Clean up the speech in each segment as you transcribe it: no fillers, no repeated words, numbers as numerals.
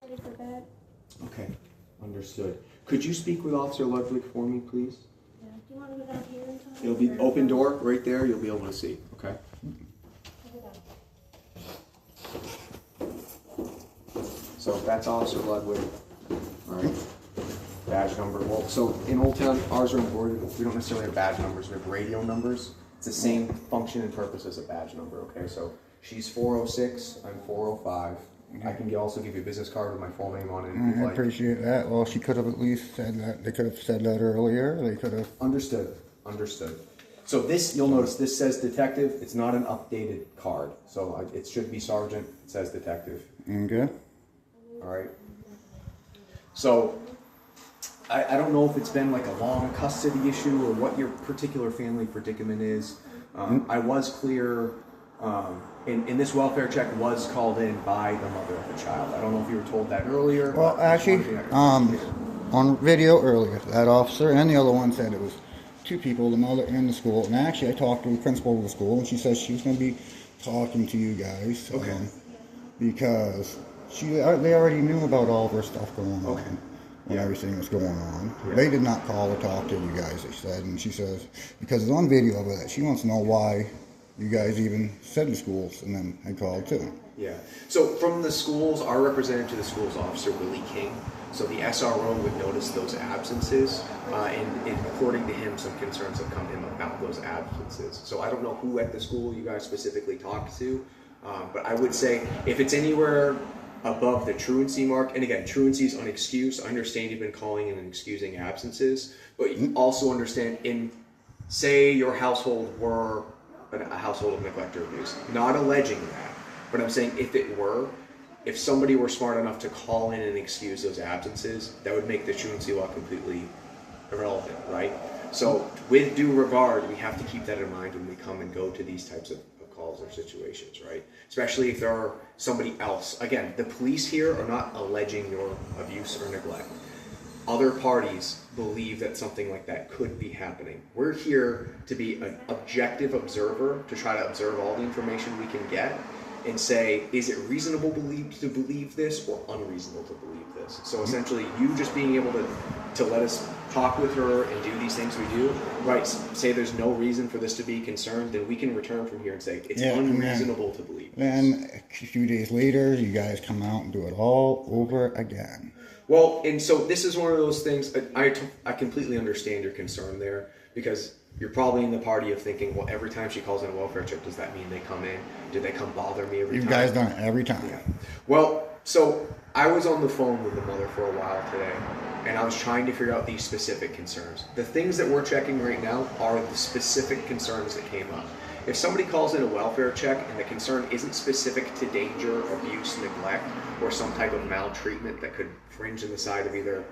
Headed for bed. Okay, understood. Could you speak with Officer Ludwig for me, please? Yeah. Do you want to go down here and talk? It'll be open door right there. You'll be able to see. Okay. So that's Officer Ludwig. All right. Badge number. Well, so in Old Town, ours are embroidered. We don't necessarily have badge numbers. We have radio numbers. It's the same function and purpose as a badge number. Okay. So she's 406. I'm 405. I can also give you a business card with my full name on it. If you'd I like. appreciate that. Well, she could have at least said that. They could have said that earlier. They could have. Understood. Understood. So this, you'll notice, this says detective. It's not an updated card. So it should be sergeant. It says detective. Okay. All right. So I don't know if it's been like a long custody issue or what your particular family predicament is. I was clear, and this welfare check was called in by the mother of the child. I don't know if you were told that earlier. Well, actually, on video earlier, that officer and the other one said it was two people, the mother and the school. And actually, I talked to the principal of the school, and she says she was going to be talking to you guys. Okay. Because they already knew about all of her stuff going on. Okay. And everything was going on. Yeah. They did not call or talk to you guys, they said. And she says, because it's on video of it, she wants to know why you guys even said the schools and then had called too. Yeah. So from the schools, our representative to the schools, Officer Willie King. So the SRO would notice those absences, and according to him, some concerns have come to him about those absences. So I don't know who at the school you guys specifically talked to, but I would say if it's anywhere above the truancy mark, and again, truancy is unexcused. I understand you've been calling in and excusing absences, but you also understand say your household were a household of neglect or abuse. Not alleging that, but I'm saying if somebody were smart enough to call in and excuse those absences, that would make the truancy law completely irrelevant, right? So with due regard, we have to keep that in mind when we come and go to these types of calls or situations, right? Especially if there are somebody else. Again, the police here are not alleging your abuse or neglect. Other parties believe that something like that could be happening. We're here to be an objective observer, to try to observe all the information we can get and say, is it reasonable to believe this or unreasonable to believe this? So essentially, you just being able to let us talk with her and do these things we do, right, say there's no reason for this to be concerned, then we can return from here and say, it's unreasonable to believe this. Then a few days later, you guys come out and do it all over again. Well, and so this is one of those things, I completely understand your concern there, because you're probably in the party of thinking, well, every time she calls in a welfare check, does that mean they come in? Do they come bother me every time? You guys done it every time. Yeah. Well, so I was on the phone with the mother for a while today, and I was trying to figure out these specific concerns. The things that we're checking right now are the specific concerns that came up. If somebody calls in a welfare check and the concern isn't specific to danger, abuse, neglect, or some type of maltreatment that could fringe in the side of either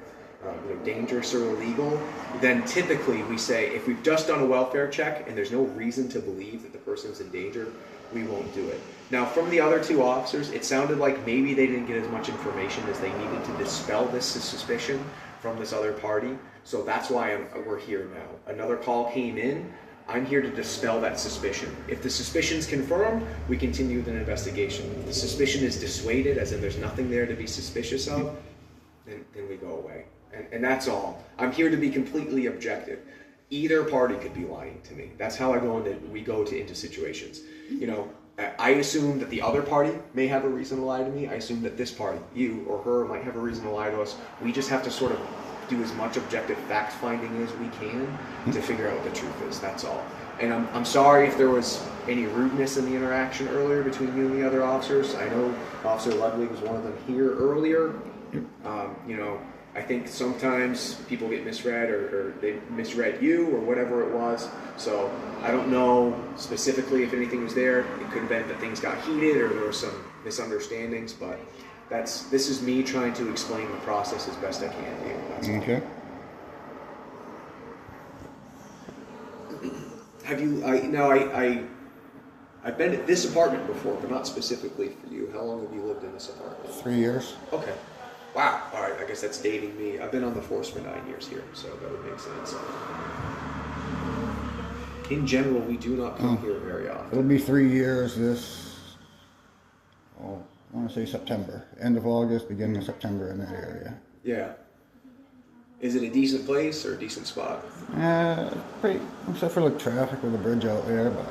dangerous or illegal, then typically we say, if we've just done a welfare check and there's no reason to believe that the person's in danger, we won't do it. Now, from the other two officers, it sounded like maybe they didn't get as much information as they needed to dispel this suspicion from this other party. So that's why we're here now. Another call came in. I'm here to dispel that suspicion. If the suspicion's confirmed, we continue with an investigation. If the suspicion is dissuaded, as in there's nothing there to be suspicious of, then we go away. And that's all. I'm here to be completely objective. Either party could be lying to me. That's how we go into situations. I assume that the other party may have a reason to lie to me. I assume that this party, you or her, might have a reason to lie to us. We just have to sort of do as much objective fact finding as we can to figure out what the truth is. That's all. And I'm sorry if there was any rudeness in the interaction earlier between you and the other officers. I know Officer Ludwig was one of them here earlier. I think sometimes people get misread or they misread you or whatever it was. So I don't know specifically if anything was there. It could have been that things got heated or there were some misunderstandings, but this is me trying to explain the process as best I can to you. That's all. Okay. Have you, I've been at this apartment before, but not specifically for you. How long have you lived in this apartment? 3 years. Okay. Wow. All right. I guess that's dating me. I've been on the force for 9 years here, so that would make sense. In general, we do not come here very often. It'll be 3 years this. Oh, want to say September. End of August, beginning of September in that area. Yeah. Is it a decent place or a decent spot? Pretty, except for like traffic with the bridge out there, but...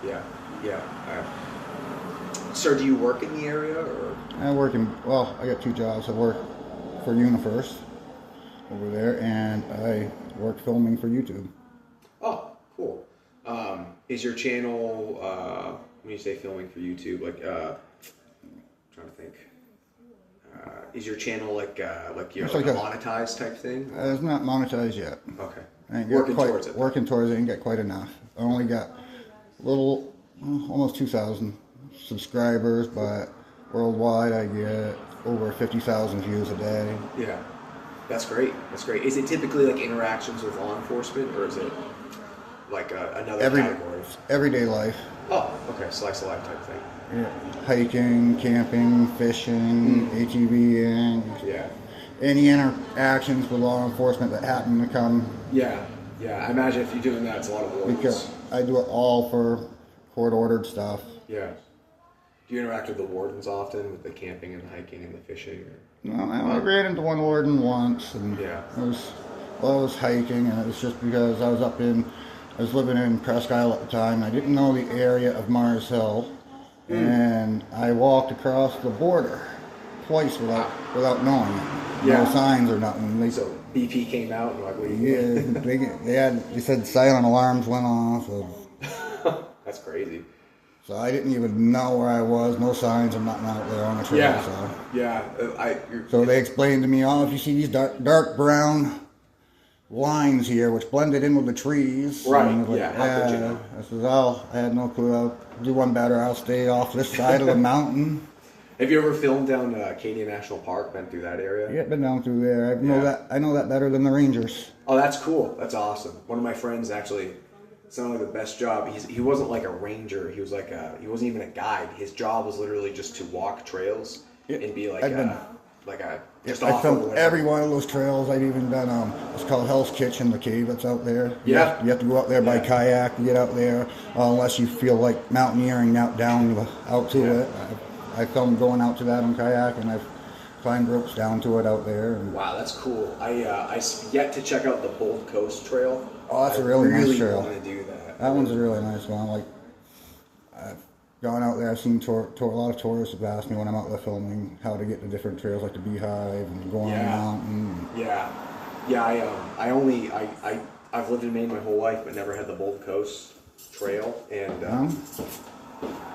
Yeah, yeah. Sir, do you work in the area, or? I got 2 jobs. I work for UniFirst over there, and I work filming for YouTube. Oh, cool. Is your channel, when you say filming for YouTube, like, trying to think, is your channel like a monetized type thing? It's not monetized yet. Okay. I ain't Working towards it. Working towards it, ain't get quite enough. I only got almost 2,000 subscribers, but worldwide I get over 50,000 views a day. Yeah, that's great. That's great. Is it typically like interactions with law enforcement, or is it like another category? Everyday life. Oh, okay. Slice of life type thing. Yeah. Hiking, camping, fishing, ATVing. Yeah. Any interactions with law enforcement that happen to come. Yeah, yeah. I imagine if you're doing that, it's a lot of warnings. Because I do it all for court-ordered stuff. Yeah. Do you interact with the wardens often, with the camping and the hiking and the fishing? Or? No, I ran into one warden once, and yeah. I was hiking, and it was just because I was living in Presque Isle at the time. I didn't know the area of Mars Hill, and I walked across the border twice without knowing it. Yeah. No signs or nothing. So BP came out and like, what are you doing? They said silent alarms went off. That's crazy. So I didn't even know where I was. No signs or nothing out there on the trail. Yeah. So. Yeah. So they explained to me, if you see these dark brown lines here, which blended in with the trees. Right. Like, yeah. How could you know? I said, I had no clue. I'll do one better. I'll stay off this side of the mountain. Have you ever filmed down Acadia National Park? Been through that area? Yeah, been down through there. I know that better than the Rangers. Oh, that's cool. That's awesome. One of my friends actually. Sounded like the best job. He wasn't like a ranger. He was like he wasn't even a guide. His job was literally just to walk trails and be like just I off filmed or every one of those trails. I've even done it's called Hell's Kitchen, the cave that's out there. Yeah. You have to go out there by kayak to get out there, unless you feel like mountaineering out to it. I filmed going out to that on kayak, and I've climbed ropes down to it out there. Wow, that's cool. I yet to check out the Bold Coast Trail. Oh, that's a really nice trail. I really want to do that. That one's a really nice one. Like, I've gone out there. I've seen a lot of tourists have asked me when I'm out there filming how to get to different trails, like the Beehive and go on the mountain. Yeah, I've lived in Maine my whole life, but never had the Bold Coast Trail, and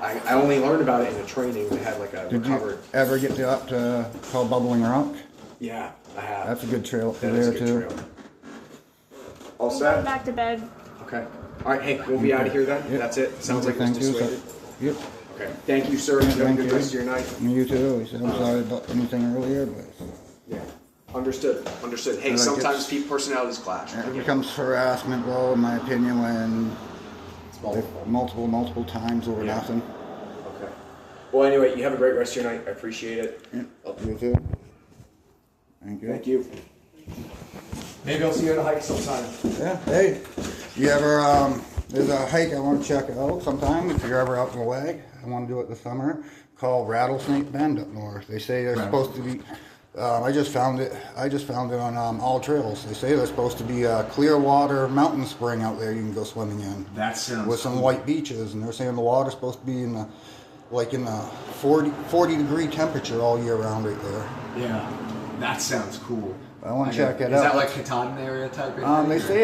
I only learned about it in a training that had like a recovered. Did you ever get up to called Bubbling Rock? Yeah, I have. That's a good trail that is there too. Trail. All I'm set? going back to bed. Okay. All right. Hey, we'll be out of here then. Yep. That's it. Sounds like Thank it's dissuaded. Yep. Okay. Thank you, sir. Have a good rest of your night. You too. I'm sorry about anything earlier, but yeah. Understood. Hey, sometimes personalities clash. It becomes harassment, though, in my opinion, when it's multiple times over nothing. Okay. Well, anyway, you have a great rest of your night. I appreciate it. Yeah. You too. Thank you. Thank you. Maybe I'll see you at a hike sometime. Yeah. Hey, you ever there's a hike I want to check out sometime if you're ever out in the way. I want to do it this summer. Called Rattlesnake Bend up north. They say they're supposed to be. I just found it on All Trails. They say there's supposed to be a clear water mountain spring out there you can go swimming in. That sounds with some white beaches, and they're saying the water's supposed to be in the 40 degree temperature all year round right there. Yeah, that sounds cool. I want to check it out. Is that like Katahdin area type of thing? They say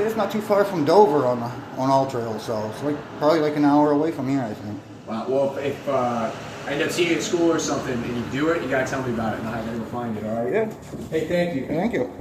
it's not too far from Dover on All Trails, so it's probably like an hour away from here, I think. Wow. Well, if I end up seeing you at school or something and you do it, you gotta tell me about it and I gotta go find it. All right? Yeah. Hey, thank you. Thank you.